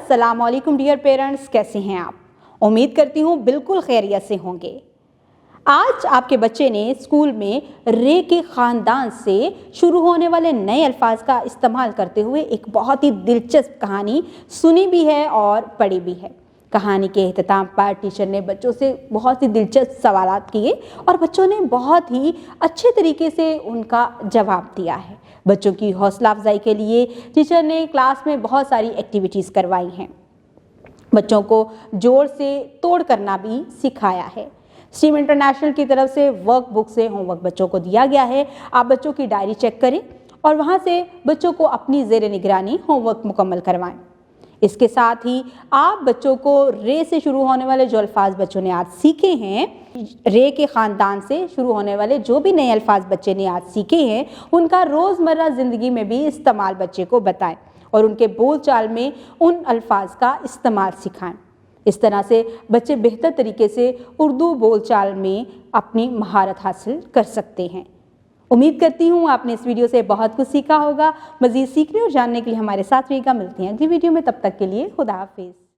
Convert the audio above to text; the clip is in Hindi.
अस्सलाम वालेकुम डियर पेरेंट्स, कैसे हैं आप? उम्मीद करती हूँ बिल्कुल खैरियत से होंगे। आज आपके बच्चे ने स्कूल में रे के ख़ानदान से शुरू होने वाले नए अल्फाज का इस्तेमाल करते हुए एक बहुत ही दिलचस्प कहानी सुनी भी है और पढ़ी भी है। कहानी के अख्ताम पर टीचर ने बच्चों से बहुत ही दिलचस्प सवालात किए और बच्चों ने बहुत ही अच्छे तरीके से उनका जवाब दिया है। बच्चों की हौसला अफजाई के लिए टीचर ने क्लास में बहुत सारी एक्टिविटीज़ करवाई हैं। बच्चों को जोड़ से तोड़ करना भी सिखाया है। स्ट्रीम इंटरनेशनल की तरफ से वर्कबुक से होमवर्क बच्चों को दिया गया है। आप बच्चों की डायरी चेक करें और वहाँ से बच्चों को अपनी ज़ेर निगरानी होमवर्क मुकम्मल करवाएं। इसके साथ ही आप बच्चों को रे से शुरू होने वाले जो अल्फाज बच्चों ने आज सीखे हैं, रे के ख़ानदान से शुरू होने वाले जो भी नए अल्फाज बच्चे ने आज सीखे हैं, उनका रोज़मर्रा ज़िंदगी में भी इस्तेमाल बच्चे को बताएं और उनके बोलचाल में उन अल्फाज का इस्तेमाल सिखाएं। इस तरह से बच्चे बेहतर तरीके से उर्दू बोलचाल में अपनी महारत हासिल कर सकते हैं। उम्मीद करती हूँ आपने इस वीडियो से बहुत कुछ सीखा होगा। मज़ीद सीखने और जानने के लिए हमारे साथ रहिएगा। मिलते हैं अगली वीडियो में, तब तक के लिए खुदा हाफिज़।